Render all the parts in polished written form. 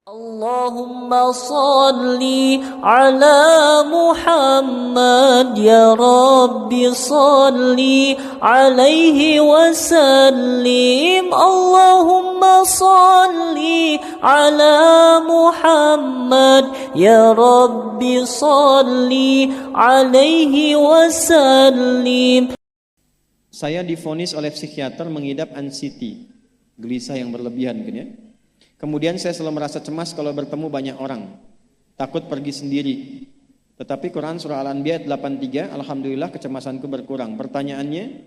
Allahumma salli ala Muhammad ya Rabbi salli alaihi wasallim. Allahumma salli ala Muhammad ya Rabbi salli alaihi wasallim. Saya divonis oleh psikiater mengidap anxiety, gelisah yang berlebihan kan ya. Kemudian saya selalu merasa cemas kalau bertemu banyak orang, takut pergi sendiri. Tetapi Quran surah Al-Anbiya 83, alhamdulillah kecemasanku berkurang. Pertanyaannya,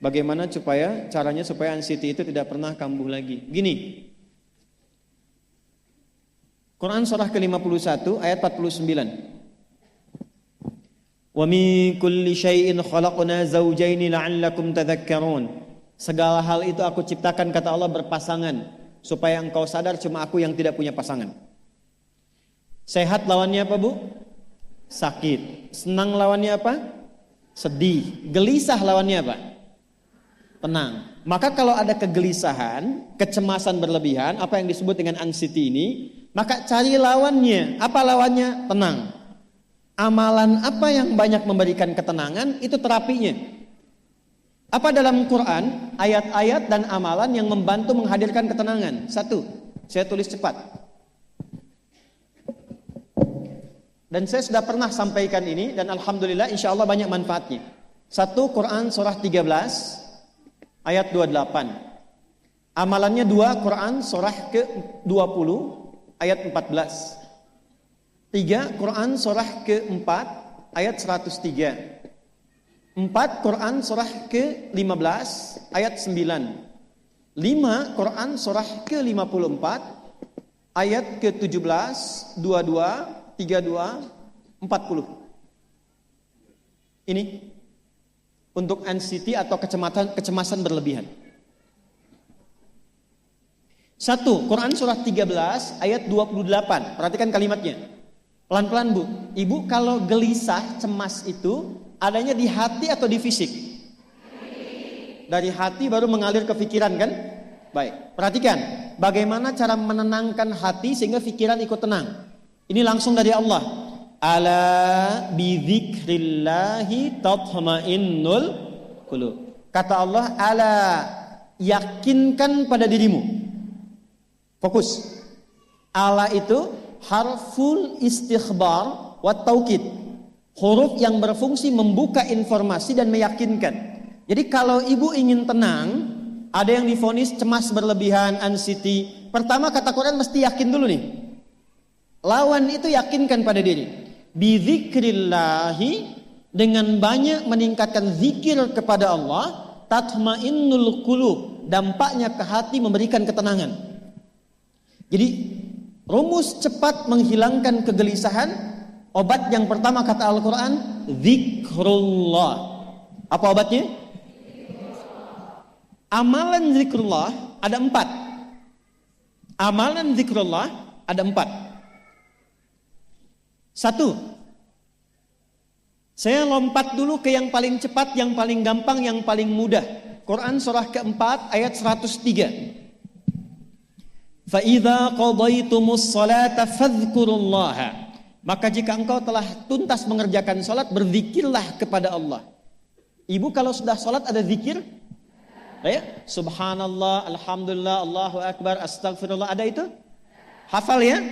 bagaimana caranya supaya anxiety itu tidak pernah kambuh lagi? Gini, Quran surah ke-51 ayat 49. Wa min kulli syai'in khalaqna zawjaini la'allakum tadhakkarun. Segala hal itu aku ciptakan, kata Allah, berpasangan, supaya engkau sadar cuma aku yang tidak punya pasangan. Sehat lawannya apa, Bu? Sakit. Senang lawannya apa? Sedih. Gelisah lawannya apa? Tenang. Maka kalau ada kegelisahan, kecemasan berlebihan, apa yang disebut dengan anxiety ini, maka cari lawannya. Apa lawannya? Tenang. Amalan apa yang banyak memberikan ketenangan, itu terapinya. Apa dalam Quran ayat-ayat dan amalan yang membantu menghadirkan ketenangan? Satu, saya tulis cepat. Dan saya sudah pernah sampaikan ini dan alhamdulillah insya Allah banyak manfaatnya. Satu, Quran surah 13 ayat 28. Amalannya dua, Quran surah ke-20 ayat 14. Tiga, Quran surah ke-4 ayat 103. 4, Quran surah ke-15 ayat 9. 5, Quran surah ke-54 ayat ke-17, 22, 32, 40. Ini untuk anxiety atau kecemasan berlebihan. 1, Quran surah 13 ayat 28. Perhatikan kalimatnya. Pelan-pelan, Bu. Ibu kalau gelisah, cemas itu adanya di hati atau di fisik? Dari hati baru mengalir ke pikiran kan? Baik, perhatikan bagaimana cara menenangkan hati sehingga pikiran ikut tenang. Ini langsung dari Allah. Ala bidzikrillahi tatma'innul qulub. Kata Allah, ala, yakinkan pada dirimu. Fokus. Ala itu harful istikhbar wa taukid. Huruf yang berfungsi membuka informasi dan meyakinkan. Jadi kalau ibu ingin tenang, ada yang divonis cemas berlebihan, anxiety. Pertama kata Quran mesti yakin dulu nih. Lawan itu yakinkan pada diri. Bidzikrillahi, dengan banyak meningkatkan zikir kepada Allah, tatmainnul qulub, dampaknya ke hati memberikan ketenangan. Jadi rumus cepat menghilangkan kegelisahan. Obat yang pertama kata Al-Quran, zikrullah. Apa obatnya? Amalan zikrullah ada 4. Amalan zikrullah ada 4. 1, saya lompat dulu ke yang paling cepat, yang paling gampang, yang paling mudah. Quran surah ke-4 ayat 103. Fa idza qadaytumus salata fadhkurullaha. Maka jika engkau telah tuntas mengerjakan sholat, berzikirlah kepada Allah. Ibu kalau sudah sholat ada zikir? Ya? Subhanallah, alhamdulillah, Allahu akbar, astagfirullah, ada itu? Hafal ya?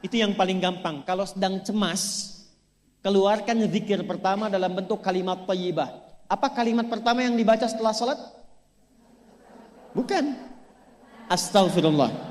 Itu yang paling gampang. Kalau sedang cemas, keluarkan zikir pertama dalam bentuk kalimat thayyibah. Apa kalimat pertama yang dibaca setelah sholat? Bukan. Astagfirullah.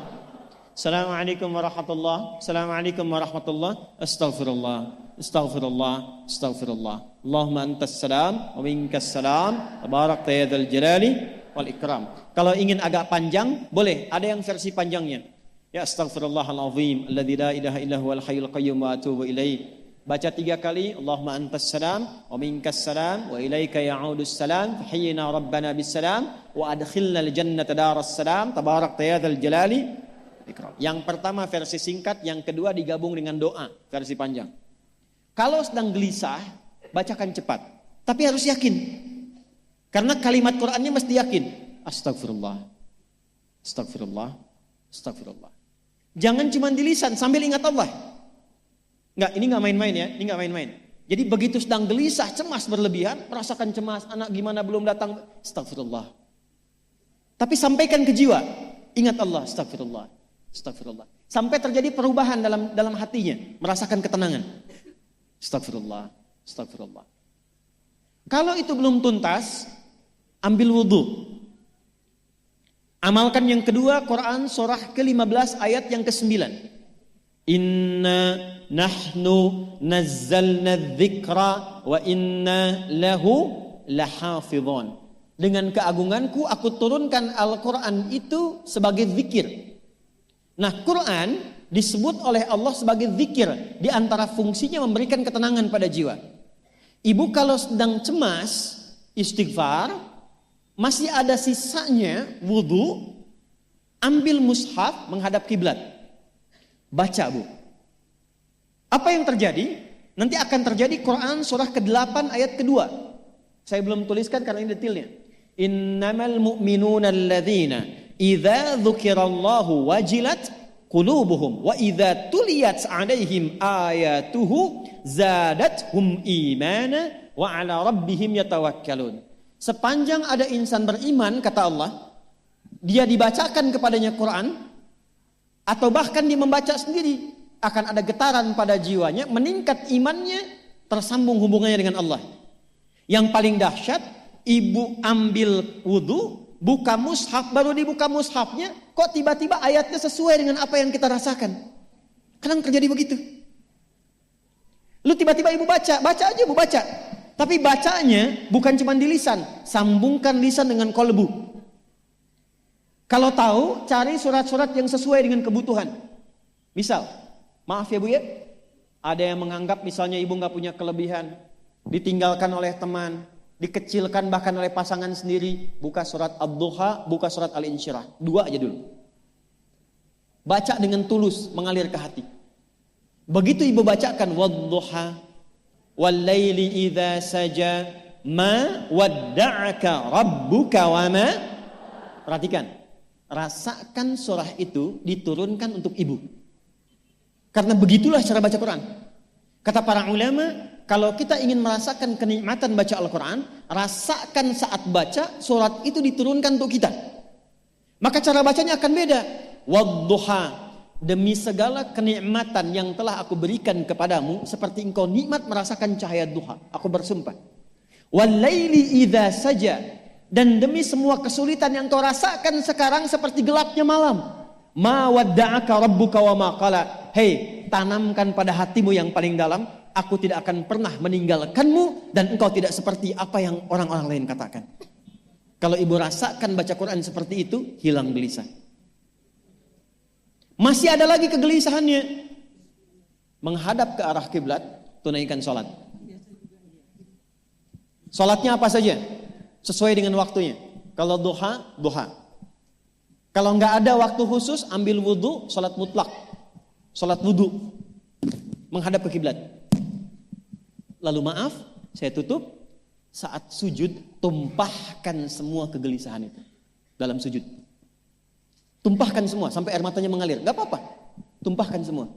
Assalamualaikum warahmatullah. Assalamualaikum warahmatullah. Astaghfirullah. Astaghfirullah. Astaghfirullah. Allahumma antas salam wa minkas salam. Tabarakta ya dzal jalali wal ikram. Kalau ingin agak panjang, boleh. Ada yang versi panjangnya. Ya astaghfirullahalazim alladzi la ilaha illa huwal hayyul qayyum wa atubu ilaih. Baca 3 kali. Allahumma antas salam wa minkas salam wa ilaika ya'udus salam. Fahayyina rabbana bis salam wa adkhilnal jannata daras salam. Tabarakta ya dzal jalali. Yang pertama versi singkat, yang kedua digabung dengan doa versi panjang. Kalau sedang gelisah, bacakan cepat, tapi harus yakin. Karena kalimat Qur'annya mesti yakin. Astagfirullah, astagfirullah, astagfirullah. Jangan cuma di lisan sambil ingat Allah. Enggak, ini enggak main-main ya, ini enggak main-main. Jadi begitu sedang gelisah, cemas berlebihan, merasakan cemas, anak gimana belum datang, astagfirullah. Tapi sampaikan ke jiwa, ingat Allah, astagfirullah, astagfirullah. Sampai terjadi perubahan dalam hatinya, merasakan ketenangan. Astagfirullah, astagfirullah. Kalau itu belum tuntas, ambil wudhu. Amalkan yang kedua, Quran surah ke-15 ayat yang ke-9. Inna nahnu nazzalna dzikra wa inna lahu lahafidhun. Dengan keagunganku aku turunkan Al-Quran itu sebagai zikir. Nah, Quran disebut oleh Allah sebagai zikir. Di antara fungsinya memberikan ketenangan pada jiwa. Ibu kalau sedang cemas, istighfar, masih ada sisanya wudhu, ambil mushaf menghadap kiblat. Baca, Bu. Apa yang terjadi? Nanti akan terjadi Quran surah ke-8 ayat kedua. Saya belum tuliskan karena ini detailnya. Innamal mu'minuna alladzina idza dzukirallahu wajilat qulubuhum wa idza tuliyat 'alaihim ayatuhu zadathum imana wa 'ala rabbihim yatawakkalun. Sepanjang ada insan beriman, kata Allah, dia dibacakan kepadanya Quran atau bahkan dia membaca sendiri, akan ada getaran pada jiwanya, meningkat imannya, tersambung hubungannya dengan Allah. Yang paling dahsyat, ibu ambil wudhu, buka mushaf, baru dibuka mushafnya, kok tiba-tiba ayatnya sesuai dengan apa yang kita rasakan. Kadang terjadi begitu. Lu tiba-tiba ibu baca aja ibu baca. Tapi bacanya bukan cuma di lisan, sambungkan lisan dengan kolbu. Kalau tahu, cari surat-surat yang sesuai dengan kebutuhan. Misal, maaf ya Bu ya, ada yang menganggap misalnya ibu gak punya kelebihan, ditinggalkan oleh teman, dikecilkan bahkan oleh pasangan sendiri, buka surat Ad-Duha, buka surat Al-Insyirah. 2 aja dulu. Baca dengan tulus, mengalir ke hati. Begitu ibu bacakan Wad-Duha, Wal-Laili idza saja, Ma wadda'aka rabbuka wa ma. Perhatikan, rasakan surah itu diturunkan untuk ibu. Karena begitulah cara baca Quran. Kata para ulama, kalau kita ingin merasakan kenikmatan baca Al-Quran, rasakan saat baca, surat itu diturunkan untuk kita. Maka cara bacanya akan beda. Wadduha, demi segala kenikmatan yang telah aku berikan kepadamu, seperti engkau nikmat merasakan cahaya duha, aku bersumpah. Wal-laili idza saja, dan demi semua kesulitan yang kau rasakan sekarang seperti gelapnya malam. Ma wadda'aka rabbuka wa ma qala. Hei, tanamkan pada hatimu yang paling dalam, aku tidak akan pernah meninggalkanmu dan engkau tidak seperti apa yang orang-orang lain katakan. Kalau ibu rasakan baca Quran seperti itu, hilang gelisah. Masih ada lagi kegelisahannya, menghadap ke arah kiblat, tunaikan sholat. Sholatnya apa saja? Sesuai dengan waktunya. Kalau duha, duha. Kalau nggak ada waktu khusus, ambil wudhu, sholat mutlak. Sholat wudhu, menghadap ke kiblat. Lalu maaf, saya tutup. Saat sujud, tumpahkan semua kegelisahan itu dalam sujud. Tumpahkan semua sampai air matanya mengalir. Gak apa-apa, tumpahkan semua.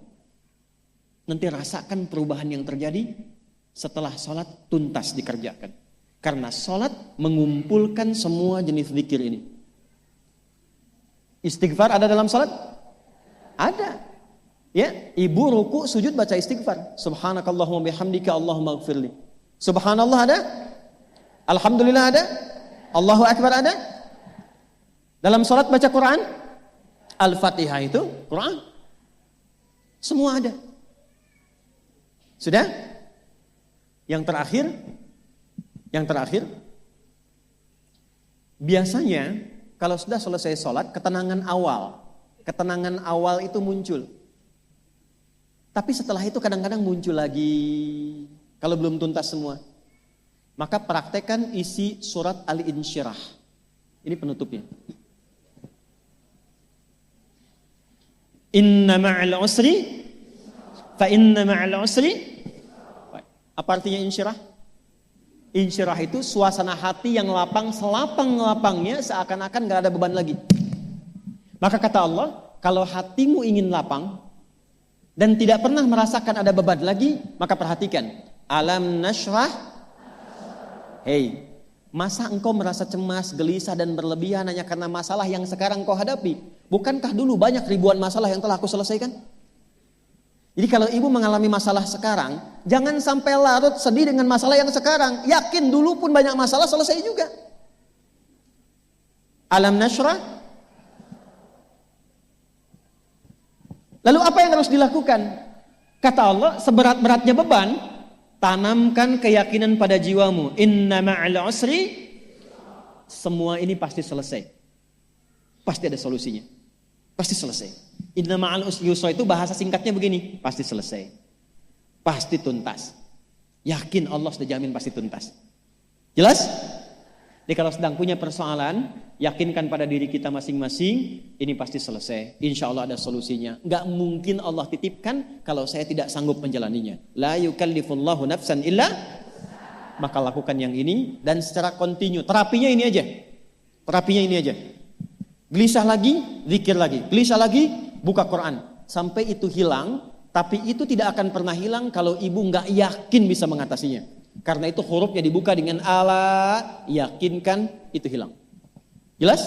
Nanti rasakan perubahan yang terjadi setelah sholat tuntas dikerjakan. Karena sholat mengumpulkan semua jenis zikir ini. Istighfar ada dalam sholat? Ada. Ya, ibu ruku sujud baca istighfar. Subhanakallahumma bihamdika Allahumma ighfirli. Subhanallah ada? Alhamdulillah ada? Allahu Akbar ada? Dalam sholat baca Quran? Al-Fatihah itu Quran. Semua ada. Sudah? Yang terakhir, biasanya kalau sudah selesai sholat, ketenangan awal itu muncul. Tapi setelah itu kadang-kadang muncul lagi, kalau belum tuntas semua. Maka praktekkan isi surat Al-Insyirah. Ini penutupnya. Inna ma'al usri fa inna ma'al usri. Apa artinya insyirah? Insyirah itu suasana hati yang lapang, selapang-lapangnya seakan-akan gak ada beban lagi. Maka kata Allah, kalau hatimu ingin lapang dan tidak pernah merasakan ada beban lagi, maka perhatikan. Alam nashrah. Hei, masa engkau merasa cemas, gelisah dan berlebihan hanya karena masalah yang sekarang kau hadapi? Bukankah dulu banyak ribuan masalah yang telah aku selesaikan? Jadi kalau ibu mengalami masalah sekarang, jangan sampai larut sedih dengan masalah yang sekarang. Yakin dulu pun banyak masalah selesai juga. Alam nashrah. Lalu apa yang harus dilakukan? Kata Allah, seberat-beratnya beban, tanamkan keyakinan pada jiwamu. Inna ma'al usri. Semua ini pasti selesai. Pasti ada solusinya. Pasti selesai. Inna ma'al usri yusra itu bahasa singkatnya begini. Pasti selesai. Pasti tuntas. Yakin Allah sudah jamin pasti tuntas. Jelas? Jadi kalau sedang punya persoalan, yakinkan pada diri kita masing-masing, ini pasti selesai. Insya Allah ada solusinya. Gak mungkin Allah titipkan kalau saya tidak sanggup menjalaninya. La yukallifullahu nafsan illa. Maka lakukan yang ini dan secara kontinu. Terapinya ini aja. Terapinya ini aja. Gelisah lagi, zikir lagi. Gelisah lagi, buka Quran. Sampai itu hilang, tapi itu tidak akan pernah hilang kalau ibu gak yakin bisa mengatasinya. Karena itu hurufnya dibuka dengan ala, yakinkan, itu hilang. Jelas?